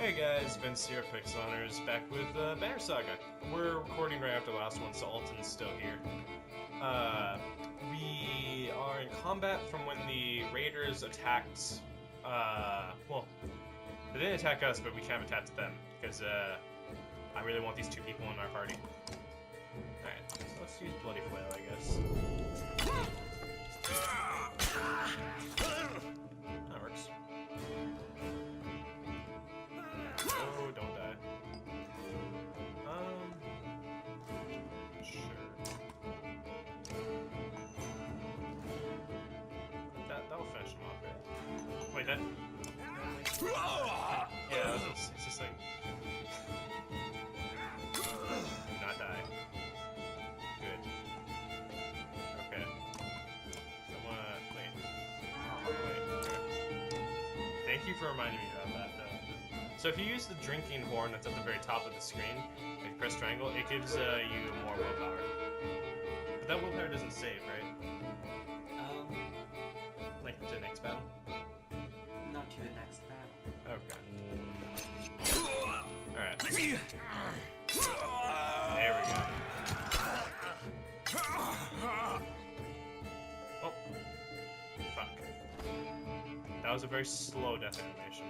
Hey guys, Vince here, Pixelhunters, back with Banner Saga. We're recording right after the last one, so Alton's still here. We are in combat from when the raiders attacked, well, they didn't attack us, but we kind of attacked them, because I really want these two people in our party. Alright, so let's use Bloody Flail, I guess. That works. Oh, don't die. Sure. That'll finish him off, right? Wait, that... Yeah, it's just like... Do not die. Good. Okay. So, wait. Thank you for reminding me about that, though. So if you use the drinking horn that's at the very top of the screen, if you press triangle, it gives you more willpower. But that willpower doesn't save, right? Like to the next battle? Not to the next battle. Okay. Alright. There we go. Oh. Fuck. That was a very slow death animation.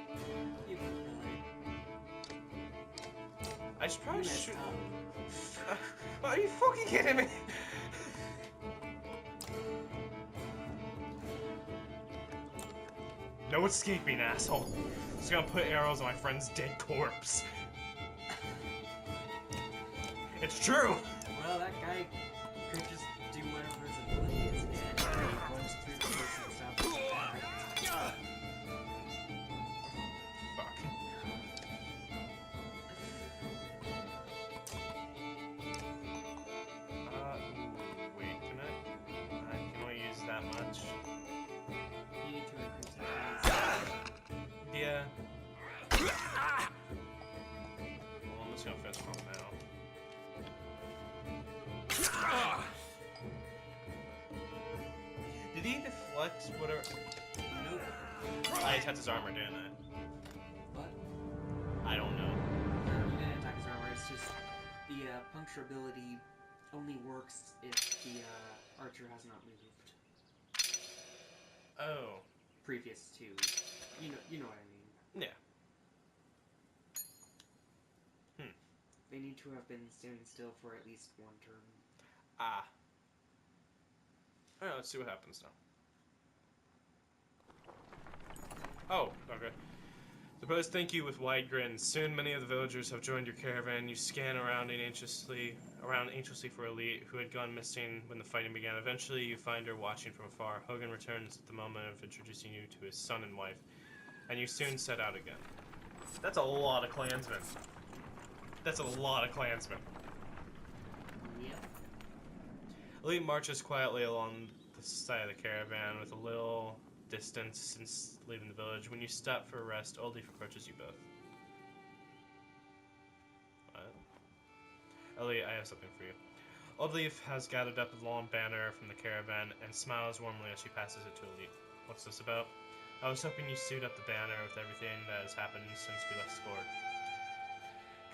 You can really... I should probably shoot. Are you fucking kidding me? No escaping, asshole. Just gonna put arrows on my friend's dead corpse. It's true! Well, that guy could just do whatever his ability is, and he runs through the person and stops the attack. Fuck. Wait, can I can only use that much? You need to increase the speed. Yeah. Well, I'm just gonna fist bump now. Did he deflect whatever? Nope. I attacked his armor, didn't I? What? I don't know. You didn't attack his armor, it's just the puncture ability only works if the archer has not moved. Oh. Previous to... You know what I mean. Yeah. They need to have been standing still for at least one turn. Ah. Alright, let's see what happens now. Oh, okay. The brothers thank you with wide grins. Soon many of the villagers have joined your caravan. You scan around anxiously for Elite, who had gone missing when the fighting began. Eventually, you find her watching from afar. Hogan returns at the moment of introducing you to his son and wife, and you soon set out again. That's a lot of clansmen. That's a lot of clansmen. Yep. Elite marches quietly along the side of the caravan with a little distance since leaving the village. When you stop for a rest, Old Leaf approaches you both. What? Elite, I have something for you. Old Leaf has gathered up a long banner from the caravan and smiles warmly as she passes it to Elite. What's this about? I was hoping you suit up the banner with everything that has happened since we left Scored.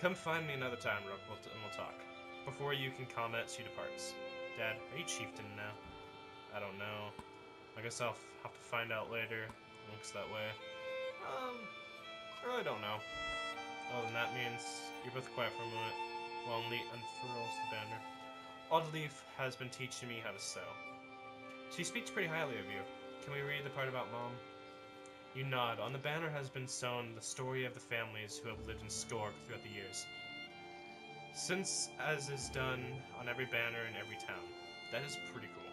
Come find me another time, Rook, and we'll talk. Before you can comment, she departs. Dad, are you chieftain now? I don't know. I guess I'll have to find out later. Looks that way. I really don't know. Other than that means you're both quiet for a moment while Elite unfurls the banner. Odd Leaf has been teaching me how to sew. She speaks pretty highly of you. Can we read the part about Mom? You nod. On the banner has been sewn the story of the families who have lived in Skorg throughout the years. Since as is done on every banner in every town. That is pretty cool.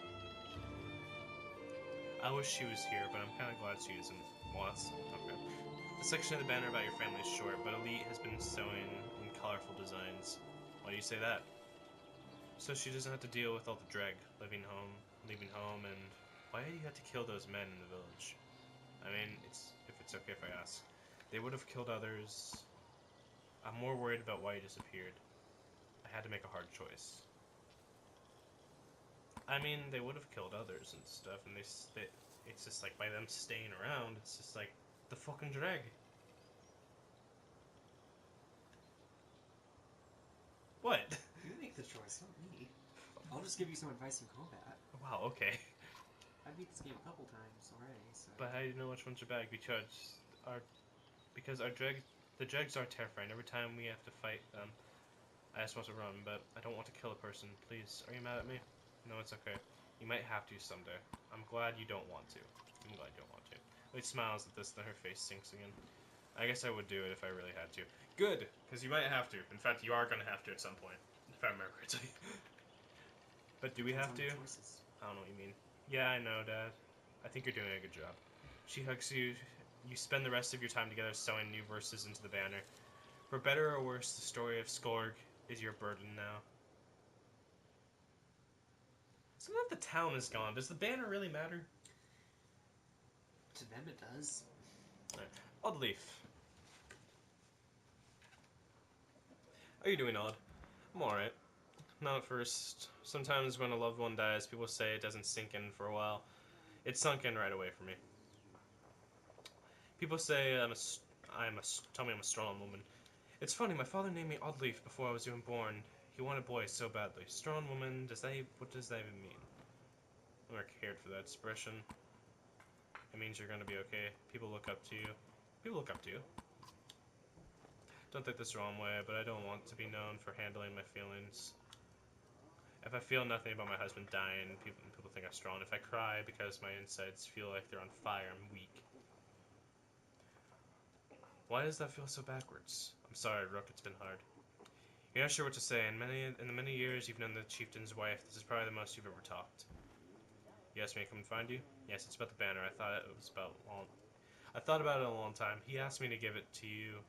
I wish she was here, but I'm kind of glad she isn't. Well, that's okay. The section of the banner about your family is short, but Elite has been sewing in colorful designs. Why do you say that? So she doesn't have to deal with all the dread, leaving home, and why did you have to kill those men in the village? I mean, if it's okay if I ask. They would have killed others. I'm more worried about why you disappeared. I had to make a hard choice. I mean, they would have killed others and stuff, and it's just like, by them staying around, it's just like, the fucking drag. What? You make the choice, not me. I'll just give you some advice in combat. Wow, okay. I beat this game a couple times already, so... But how do you know which ones are bad? Because the dregs are terrifying. Every time we have to fight them, I just want to run, but I don't want to kill a person. Please, are you mad at me? No, it's okay. You might have to someday. I'm glad you don't want to. I'm glad you don't want to. Lee smiles at this, then her face sinks again. I guess I would do it if I really had to. Good, because you might have to. In fact, you are going to have to at some point, if I remember correctly. But do we have to? Choices. I don't know what you mean. Yeah, I know, Dad. I think you're doing a good job. She hugs you. You spend the rest of your time together sewing new verses into the banner. For better or worse, the story of Skorg is your burden now. So now that the town is gone, does the banner really matter? To them it does. Right. Oddleaf. How are you doing, Odd? I'm alright. Not at first. Sometimes when a loved one dies, people say it doesn't sink in for a while. It sunk in right away for me. People say tell me I'm a strong woman. It's funny, my father named me Oddleaf before I was even born. He wanted boys so badly. Strong woman, what does that even mean? I never cared for that expression. It means you're gonna be okay. People look up to you. People look up to you. Don't take this the wrong way, but I don't want to be known for handling my feelings. If I feel nothing about my husband dying, people think I'm strong. If I cry because my insides feel like they're on fire, I'm weak. Why does that feel so backwards? I'm sorry, Rook, it's been hard. You're not sure what to say. In the many years you've known the chieftain's wife, this is probably the most you've ever talked. You asked me to come and find you? Yes, it's about the banner. I thought about it a long time. He asked me to give it to you,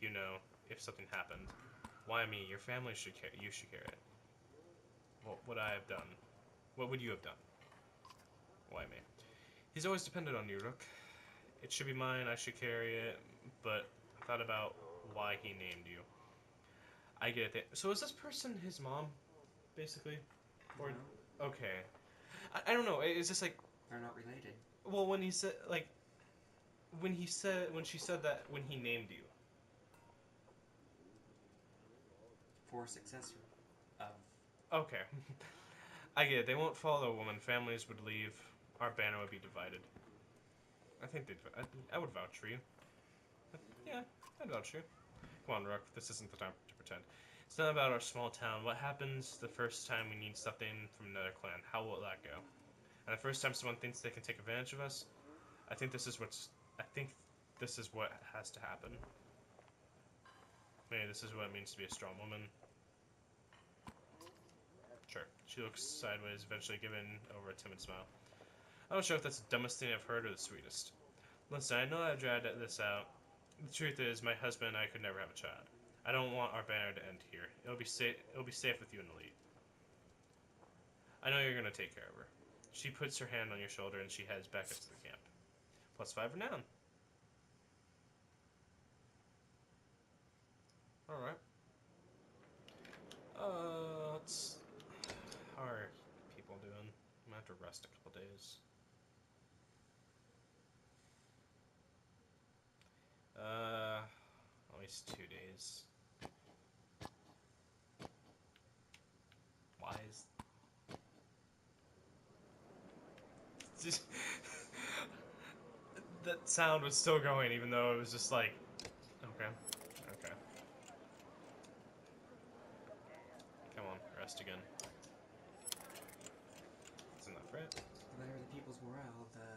you know, if something happened. Why me? Your family should carry it. You should carry it. What would I have done? What would you have done? Why me? He's always depended on you, Rook. It should be mine. I should carry it. But I thought about why he named you. I get it. So is this person his mom, basically? Or No. okay. I don't know. Is this like... They're not related. Well, when he said, like... when she said that when he named you. For a successor of... Okay. I get it. They won't follow a woman. Families would leave. Our banner would be divided. I think I would vouch for you. Yeah, I'd vouch for you. Come on, Rook. This isn't the time to pretend. It's not about our small town. What happens the first time we need something from another clan? How will that go? And the first time someone thinks they can take advantage of us, I think this is what has to happen. Maybe this is what it means to be a strong woman. Sure. She looks sideways, eventually giving over a timid smile. I'm not sure if that's the dumbest thing I've heard or the sweetest. Listen, I know I've dragged this out. The truth is, my husband and I could never have a child. I don't want our banner to end here. It'll be safe with you and the lead. I know you're gonna take care of her. She puts her hand on your shoulder and she heads back up to the camp. +5 renown. Alright. How are people doing? I'm gonna have to rest a couple days. At least 2 days. Why is... Just... that sound was still going, even though it was just like... Okay. Okay. Come on, rest again. Isn't that right? The better the people's morale, the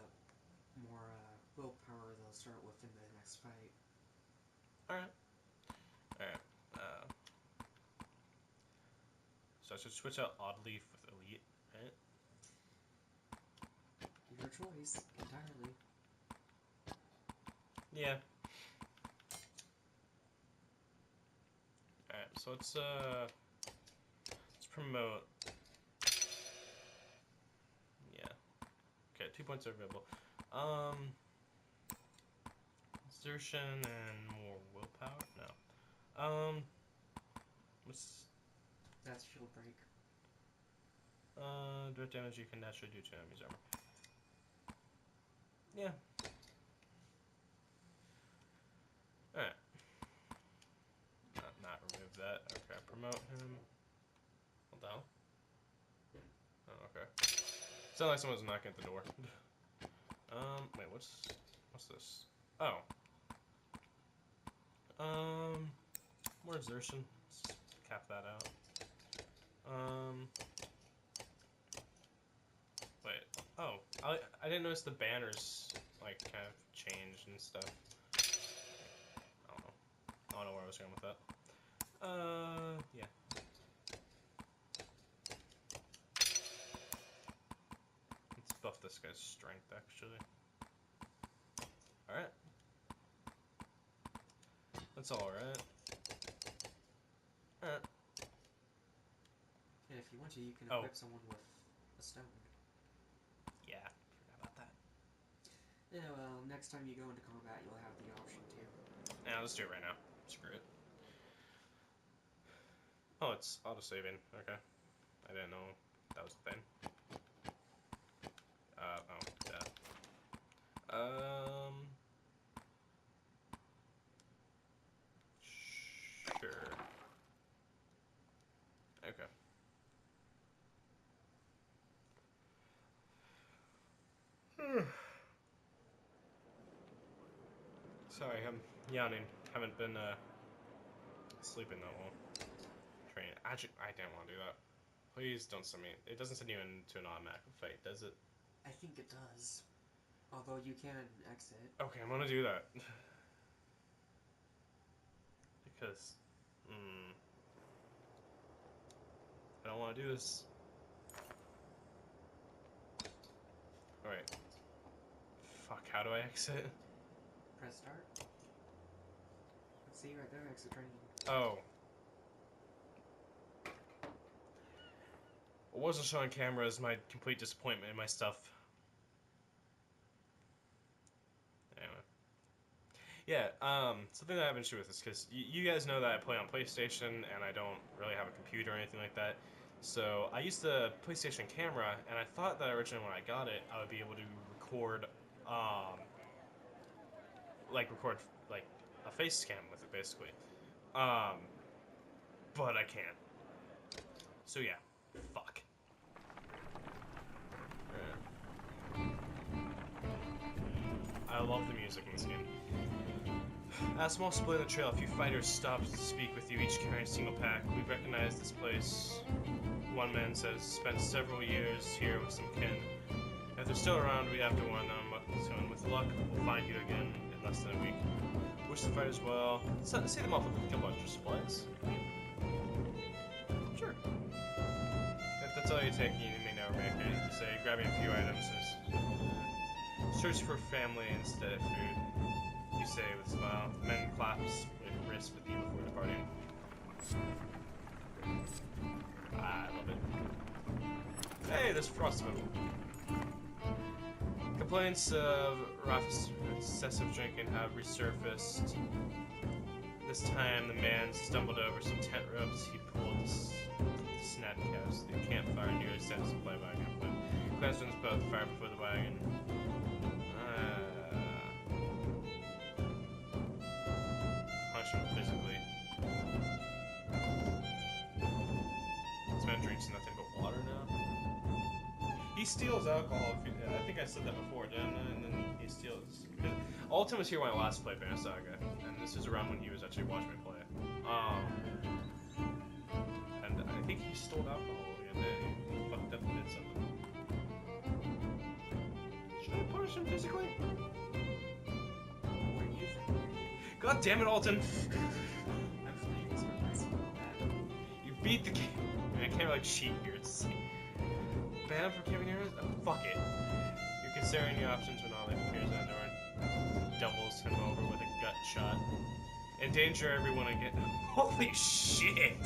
more willpower they'll start with in the next fight. Alright. Alright. So I should switch out Oddleaf with Elite, right? Your choice, entirely. Yeah. Alright, so let's promote. Yeah. Okay, 2 points are available. Exertion and more willpower? No. What's... That's shield break. Direct damage you can naturally do to enemies' armor. Yeah. Alright. Not remove that. Okay, promote him. What the hell? Oh, okay. Sounds like someone's knocking at the door. Wait, what's this? Oh. More exertion. Let's cap that out. Wait. Oh, I didn't notice the banners like kind of changed and stuff. I don't know where I was going with that. Yeah. Let's buff this guy's strength, actually. Alright. That's alright. Alright. And if you want to, you can equip someone with a stone. Yeah, forgot about that. Yeah, well, next time you go into combat, you'll have the option to. Yeah, let's do it right now. Screw it. Oh, it's auto-saving. Okay. I didn't know that was a thing. Oh, duh. Sure. Okay. Sorry, I'm yawning. Haven't been, sleeping that well. Training. Actually, I didn't want to do that. Please don't send me. It doesn't send you into an automatic fight, does it? I think it does. Although you can exit. Okay, I'm gonna do that. Because, I don't want to do this. Alright. Fuck, how do I exit? Press start. Let's see right there, exit training. Oh. It wasn't showing cameras, my complete disappointment in my stuff. Anyway. Yeah, something that I have an issue with is because you guys know that I play on PlayStation and I don't really have a computer or anything like that. So I used the PlayStation camera, and I thought that originally when I got it, I would be able to record, record a face cam with it, basically. But I can't. So yeah, fuck. I love the music in this game. At a small split in the trail, a few fighters stopped to speak with you, each carrying a single pack. We recognize this place. One man says, spent several years here with some kin. If they're still around, we have to warn them. Soon, with luck, we'll find you again in less than a week. Wish the fighters well. See them off with a couple extra supplies. Sure. If that's all you're taking, you may never make it. You say, grabbing a few items and search for family instead of food. You say with a smile. The men claps their wrists with you before departing. I love it. Hey, there's Frostman. Complaints of Raph's excessive drinking have resurfaced. This time, the man stumbled over some tent ropes. He pulled the snap caps to the campfire near his sense supply wagon. Questions about the fire before the wagon. Punch him physically. This man drinks nothing but water now. He steals alcohol. I think I said that before, didn't I? And then he steals. Alton was here when I last played Saga, and this is around when he was actually watching me play. And I think he stole alcohol, and then he fucked up and did something. Should I punish him physically? What do you think? God damn it, Alton! I'm just making some advice about that. You beat the game. I mean, I can't really cheat here. It's ban him from giving yours? Oh, fuck it. You're considering your options when Olive appears on the door. Doubles him over with a gut shot. Endanger everyone again. Holy shit!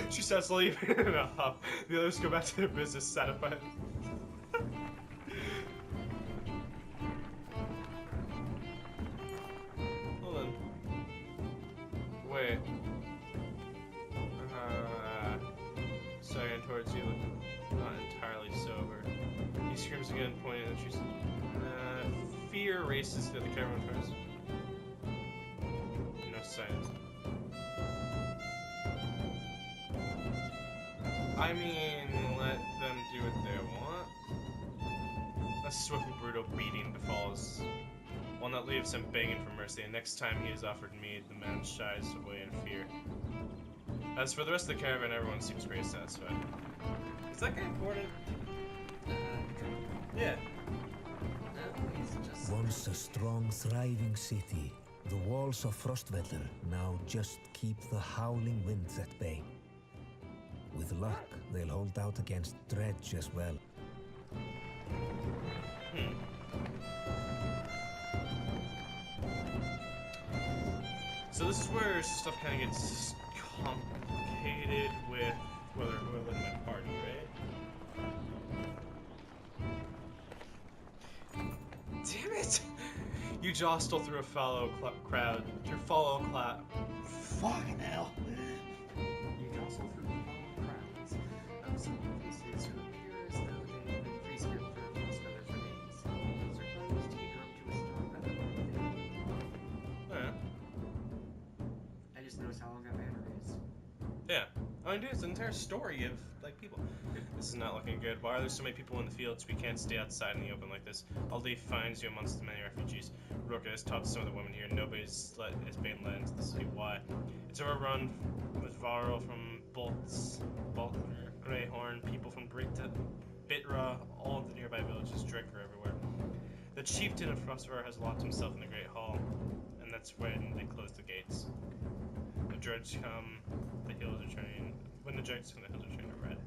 She starts leaving in a huff. The others go back to their business satisfied. Hold on. Wait. Staring towards you, looking not entirely sober. He screams again, pointing at you. Fear races to the camera first. No signs. I mean, let them do what they want. A swift and brutal beating befalls, one that leaves him begging for mercy, and next time he is offered mead, the man shies away in fear. As for the rest of the caravan, everyone seems pretty satisfied. Is that guy important? Yeah. No, he's just... Once a strong, thriving city, the walls of Frostvellir now just keep the howling winds at bay. With luck, they'll hold out against Dredge as well. So this is where stuff kind of gets complicated with whether who are in my party, right? Damn it! You jostle through a crowd. Your follow clap. Fucking hell! You jostle through the crowds of some faces who appear as though they have been free-skinned for Frostweather for days. Those are closed to get up to a store better than Alright. I just noticed how long that banner is. Yeah. I mean, dude, it's an entire story of, like, people. This is not looking good. Why are there so many people in the fields? We can't stay outside in the open like this. Aldi finds you amongst the many refugees. Roka has taught some of the women here. Nobody's being let into the city. Why? It's overrun with Varl from Balkner, Greyhorn, people from Brita, Bitra, all of the nearby villages. Dreadful everywhere. The chieftain of Frostvar has locked himself in the Great Hall, and that's when they close the gates. The dregs come, the hills are turning. When the dregs come, the hills are turning red.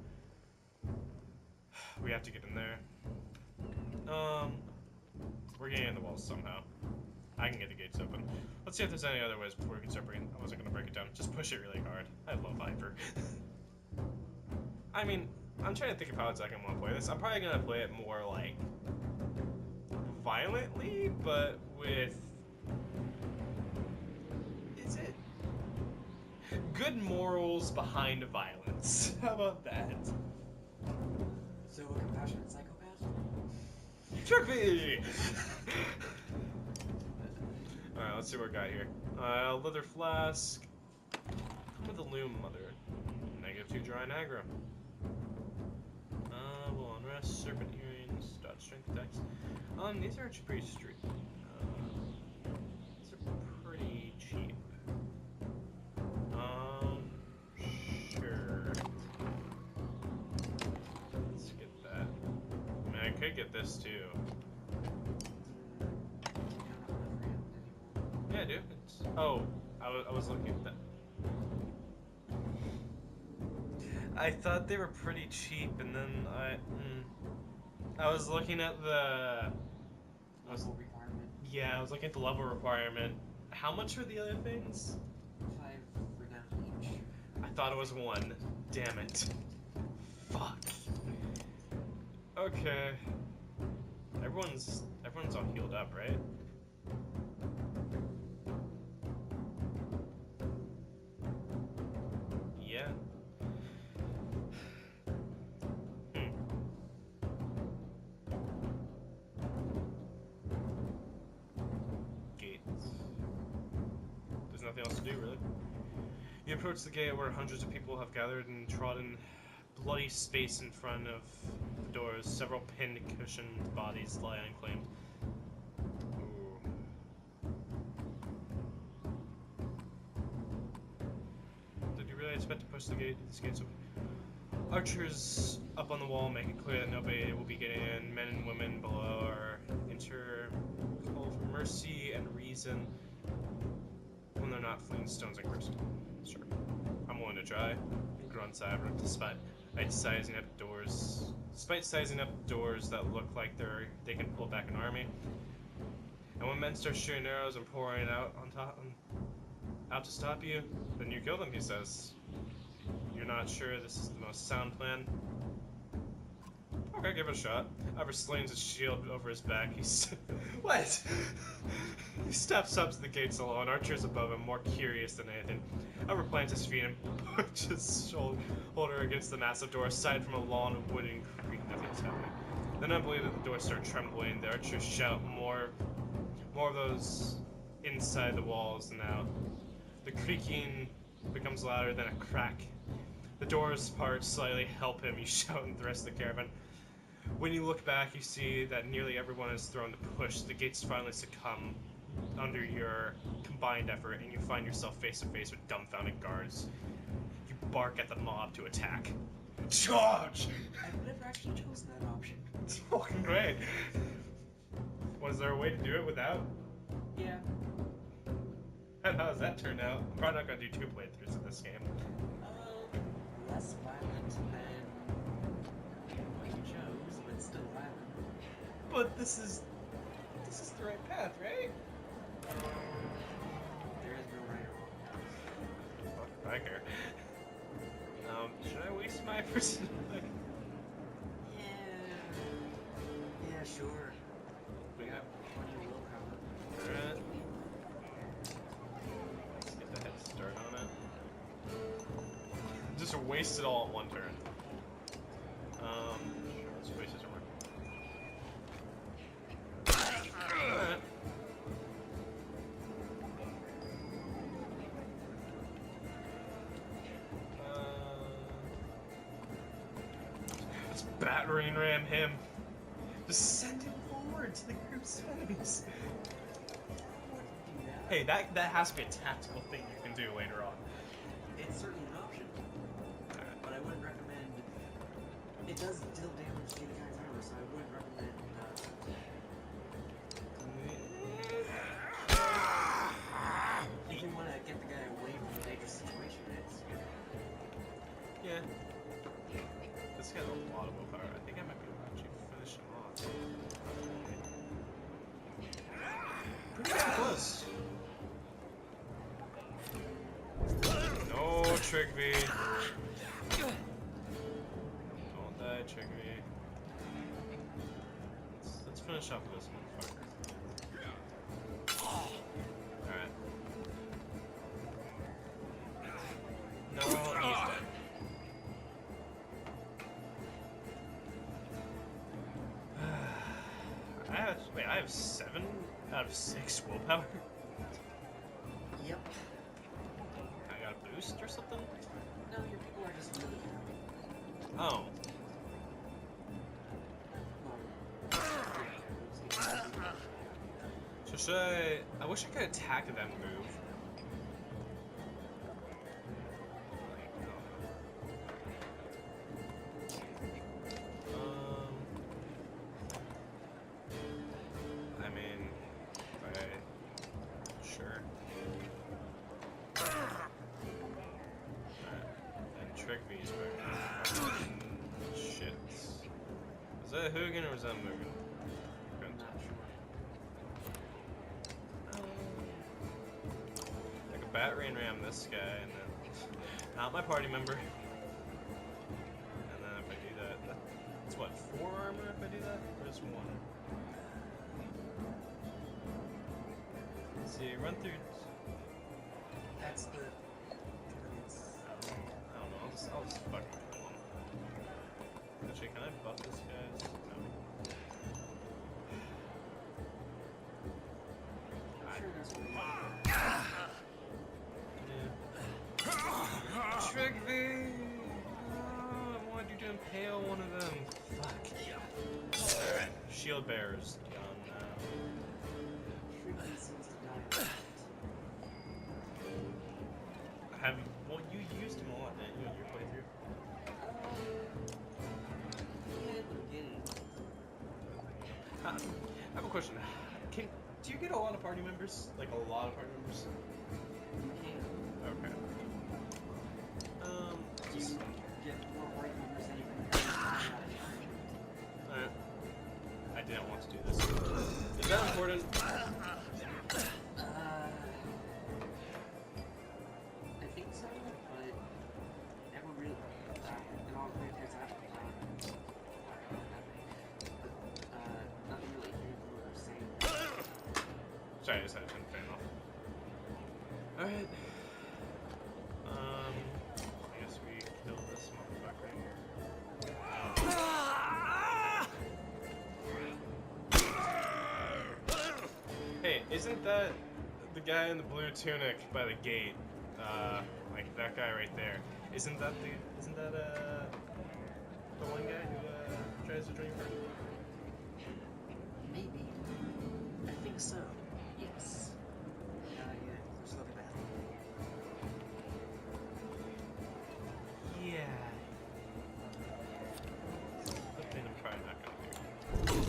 We have to get in there. We're getting in the walls somehow. I can get the gates open. Let's see if there's any other ways before we can start breaking. I wasn't gonna break it down. Just push it really hard. I love Viper. I mean, I'm trying to think of how exactly I want to play this. I'm probably gonna play it more like violently, but with good morals behind violence. How about that? So, a compassionate psychopath? Trick me! Alright, let's see what we got here. Leather flask. Come with a loom, mother. -2 dry and aggro. Will unrest, serpent earrings, dodge strength attacks. These are actually pretty street. These are pretty cheap. Sure. Let's get that. I mean, I could get this too. Yeah, dude. Oh, I was looking at that. I thought they were pretty cheap, and then I was looking at the Level requirement. Yeah, I was looking at the level requirement. How much were the other things? 5 for down each. I thought it was 1. Damn it. Fuck. Okay. Everyone's all healed up, right? Yeah. Gates. There's nothing else to do, really. You approach the gate where hundreds of people have gathered and trodden bloody space in front of the doors. Several pinned, cushioned bodies lie unclaimed. Ooh. Did you really expect to push the gate? These gates open? Archers up on the wall make it clear that nobody will be getting in. Men and women below are call for mercy and reason when they're not flinging stones and cursing. Sure. I'm willing to try. Grunts Ivor, despite sizing up doors that look like they can pull back an army. And when men start shooting arrows and pouring out out to stop you, then you kill them, he says. You're not sure this is the most sound plan? Okay, give it a shot. Ivor slings his shield over his back. What? He steps up to the gates alone, archers above him, more curious than anything. Ivor plants his feet and puts his shoulder against the massive door. Aside from a long wooden creak, nothing's happening. Then I believe that the doors start trembling. The archers shout more of those inside the walls now. The creaking becomes louder than a crack. The doors part slightly, help him, you shout at the rest of the caravan. When you look back, you see that nearly everyone is thrown the push. The gates finally succumb under your combined effort, and you find yourself face to face with dumbfounded guards. You bark at the mob to attack. Charge! I would have actually chosen that option. It's fucking great. Was there a way to do it without? Yeah. And how does that turn out? I'm probably not gonna do 2 playthroughs of this game. Less violent than what you chose, but still violent. But this is the right path, right? There is no right or wrong. Fuck if I care. Should I waste my person? Yeah, sure. We got plenty of willpower. Alright. Let's get the head start on it. Just waste it all in one turn. Sure, let's waste it somewhere. Alright. Let's battering ram him. Just send him forward to the group's enemies. Hey, that has to be a tactical thing you can do later on. It's certainly an option, but I wouldn't recommend. It does deal damage to the guy's armor, so I wouldn't recommend. If you want to get the guy away from a dangerous situation, it's Yeah. This guy's a lot of willpower. I think I might be able to actually finish him off. Pretty damn close. No, Trick V. Don't die, Trick V. Let's finish off this motherfucker. Alright. No, he's dead. I have 7 out of 6 willpower. Yep. I got a boost or something? No, your people are just really happy. Oh. So should I wish I could attack that move. I mean, sure. Alright, and Trick V's back. Shit. Is that a Hugin or is that a Mugen? I'm not sure. I could bat rain ram this guy and then not my party member. And then if I do that, that's what, 4 armor if I do that? Or just 1? Let's see, run through. That's the. I don't know, I'll just fucking kill him. Actually, can I buff this guy's? No. I'm sure there's a way. Yeah. Trick V! Oh, I wanted you to impale one of them. Fuck. Alright, shield bearer's done now. Freaking seems to die. Have you, well, you used him a lot, didn't you, in your playthrough? Yeah, at the beginning. I have a question. Do you get a lot of party members? Like, a lot of party members? You can. Okay. You get more white members than you can. Alright. I didn't want to do this. Is that important? I think so, but never really. In all playthroughs I've done, nothing really huge what they're saying. Sorry, I just had to turn the fan off. Alright. I guess we kill this motherfucker. Hey, isn't that the guy in the blue tunic by the gate? Like that guy right there. Isn't that the one guy who tries to drink her? Maybe. I think so. Yes. Yeah, let's look at that. Yeah. But then I'm probably not gonna do.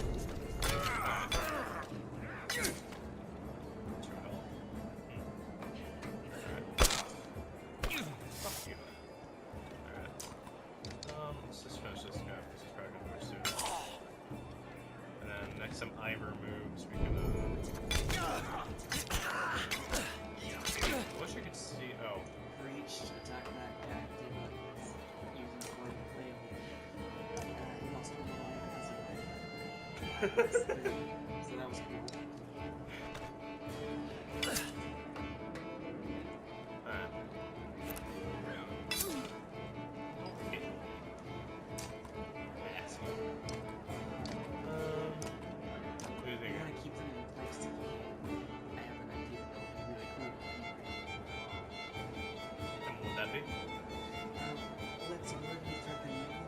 Fuck you. Alright. Let's just finish this guy. This is probably gonna be soon. And then next time Ivor moves, we can I wish I could see. Oh. Reached, attack back, active, using point fail. He lost one line because of it. So that was cool. Alright. Okay. Yes. What do you You think? gotta keep them in place to I have an idea that would be really cool. And what would that be? Let's already thread the needle.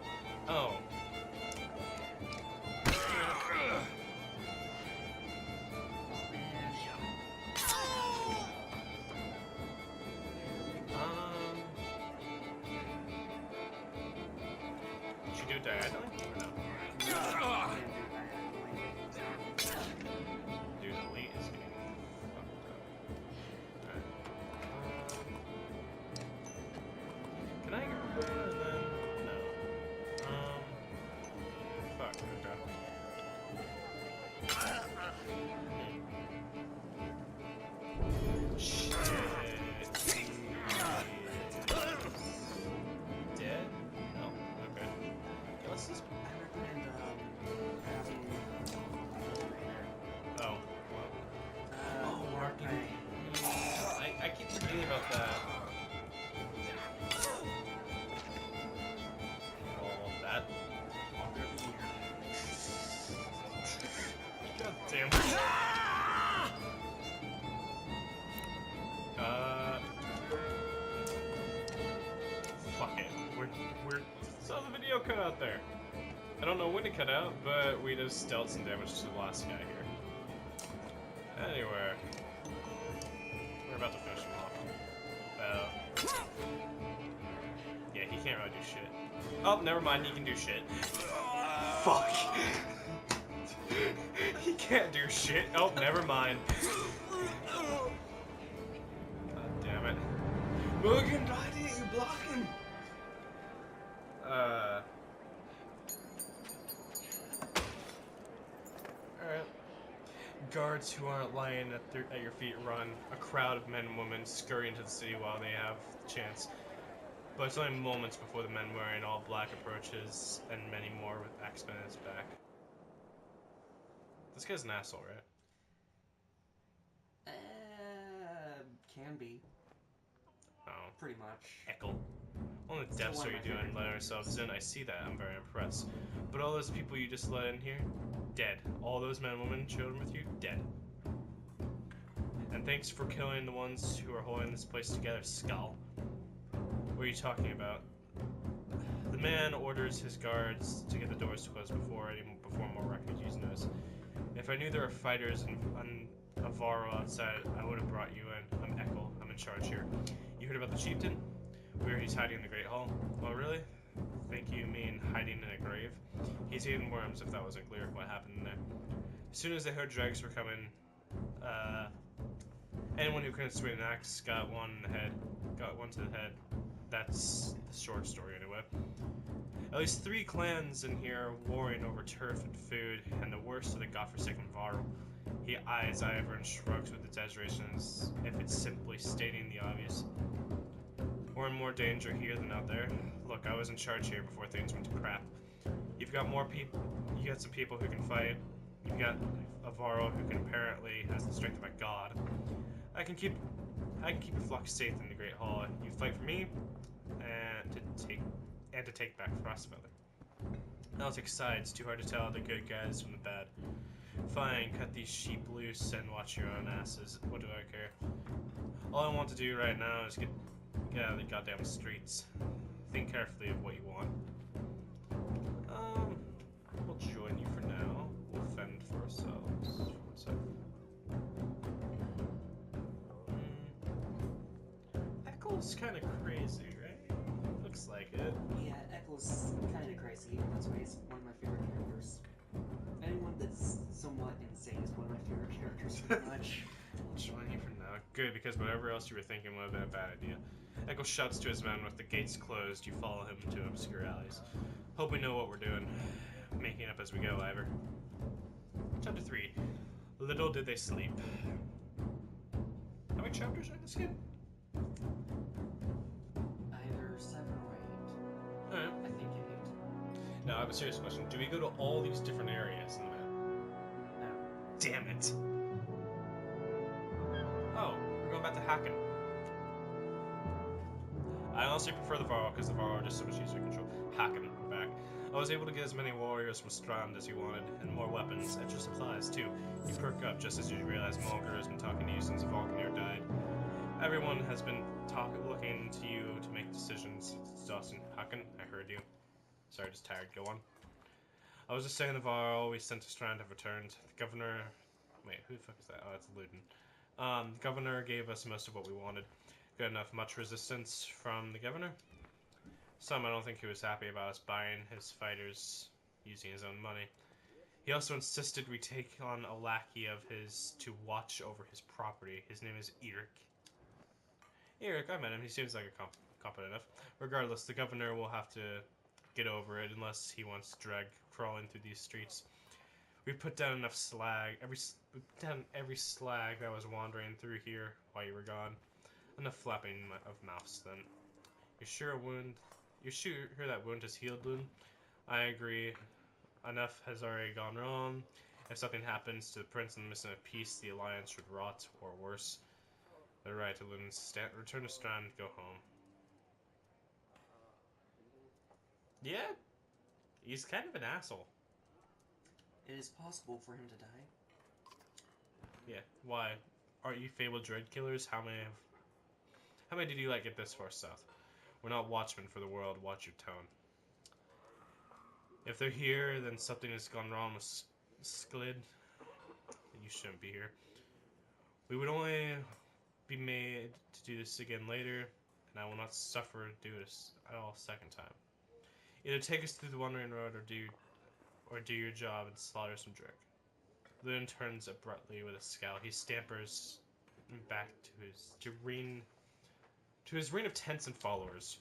Oh. Should you do it diagonally or no? Dude, elite is getting fucked up. Alright. Can I get rid of that and then no? Fuck, okay. Shit. Dead? No. Okay. Yeah, let's just. I recommend having Oh. Well. oh, marking. I keep forgetting about that. Oh, that. God damn it. Fuck it. We're saw the video cut out there. I don't know when it cut out, but we just dealt some damage to the last guy here. Anyway, we're about to finish him off. Yeah, he can't really do shit. Oh, never mind, he can do shit. Fuck. He can't do shit. Oh, never mind. God damn it. Logan, why didn't you block him? Alright. Guards who aren't lying at your feet run. A crowd of men and women scurry into the city while they have the chance. But it's only moments before the men wearing all black approaches, and many more with axemen in his back. This guy's an asshole, right? Can be. Oh. Pretty much. Eckle. What the depths are you doing letting ourselves in? I see that. I'm very impressed. But all those people you just let in here? Dead. All those men, women, children with you? Dead. And thanks for killing the ones who are holding this place together, Skull. What are you talking about? The man orders his guards to get the doors closed before more refugees notice. If I knew there were fighters on Avaro outside, I would have brought you in. I'm Eckle. I'm in charge here. You heard about the chieftain? Where he's hiding in the Great Hall? Oh, really? Think you mean hiding in a grave? He's eating worms, if that wasn't clear what happened in there. As soon as they heard dregs were coming, anyone who couldn't swing an axe got one to the head. That's the short story, anyway. At least 3 clans in here warring over turf and food, and the worst of the godforsaken Varl. He eyes Ivor and shrugs with exaggerations, if it's simply stating the obvious. We're in more danger here than out there. Look, I was in charge here before things went to crap. You've got more people. You got some people who can fight. You've got a Varl who can apparently has the strength of a god. I can keep your flock safe in the Great Hall. You fight for me, and to take back Frostfeller. I'll take sides. Too hard to tell the good guys from the bad. Fine, cut these sheep loose and watch your own asses. What do I care? All I want to do right now is get out of the goddamn streets. think carefully of what you want. We'll join you for now. We'll fend for ourselves. One sec. Eccle's kind of crazy, right? Looks like it. Yeah, Eccle's kind of crazy. That's why he's one of my favorite characters. Anyone that's somewhat insane is one of my favorite characters, pretty much. I'll join you for now. Good, because whatever else you were thinking would have been a bad idea. Echo shouts to his men with the gates closed. You follow him to obscure alleys. Hope we know what we're doing. Making up as we go, Ivor. Chapter 3. Little did they sleep. How many chapters are in this game? Either 7 or 8. Alright. I think 8. Now, I have a serious question. Do we go to all these different areas in the map? No. Damn it! Oh, we're going back to Hacken. I honestly prefer the Varl because the Varl are just so much easier to control. Hacken, we're back. I was able to get as many warriors from Strand as you wanted, and more weapons, extra supplies too. You perk up just as you realize Mulger has been talking to you since Volknir died. Everyone has been looking to you to make decisions. Dawson, Hacken, I heard you. Sorry, just tired. Go on. I was just saying the Varl we sent to Strand have returned. The governor... Wait, who the fuck is that? Oh, it's Luden. The governor gave us most of what we wanted. Good enough. Much resistance from the governor? Some. I don't think he was happy about us buying his fighters using his own money. He also insisted we take on a lackey of his to watch over his property. His name is Eric. Eric, I met him. He seems like a competent enough. Regardless, the governor will have to get over it unless he wants drag crawling through these streets. We put down enough slag. We put down every slag that was wandering through here while you were gone. Enough flapping of mouths, then. You're sure that wound has healed, Loon? I agree. Enough has already gone wrong. If something happens to the prince and the missing a piece, the alliance should rot, or worse. They're right, Loon. Return to Strand, go home. Yeah, he's kind of an asshole. It is possible for him to die. Yeah, why? Aren't you fabled dread killers? How many did you let get this far south? We're not watchmen for the world. Watch your tone. If they're here, then something has gone wrong with Sklid. You shouldn't be here. We would only be made to do this again later, and I will not suffer to do this at all second time. Either take us through the Wandering Road, or do your job and slaughter some Drake. Lune turns abruptly with a scowl. He stampers back to his ring of tents and followers.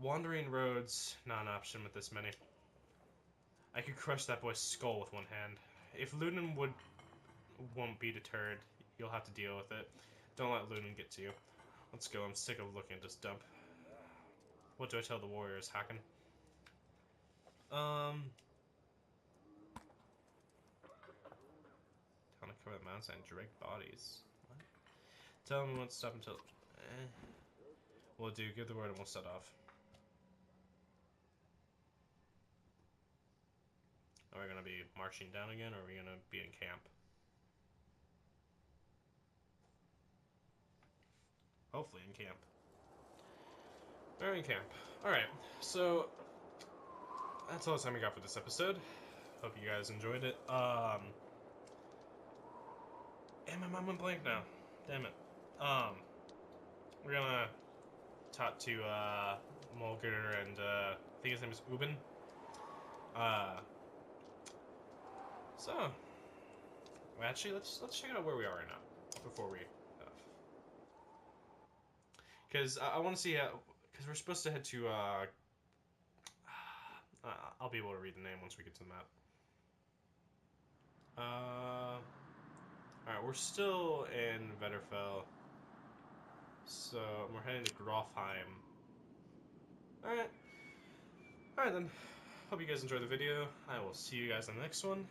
Wandering roads, not an option with this many. I could crush that boy's skull with one hand. If Lunan won't be deterred, you'll have to deal with it. Don't let Lunan get to you. Let's go. I'm sick of looking at this dump. What do I tell the warriors, Hacken? Down to cover the mountain and Drake bodies. What? Tell them we won't stop until... We'll do. Give the word and we'll set off. Are we going to be marching down again, or are we going to be in camp? Hopefully in camp. We're in camp. Alright, so... that's all the time we got for this episode. Hope you guys enjoyed it. And my mind went blank now. Damn it. We're gonna talk to, Mulger and, I think his name is Ubin. So, well, actually, let's check out where we are right now before we, because I want to see how, because we're supposed to head to, I'll be able to read the name once we get to the map. Alright, we're still in Vetterfell, so we're heading to Grofheim. Alright then. Hope you guys enjoyed the video. I will see you guys in the next one.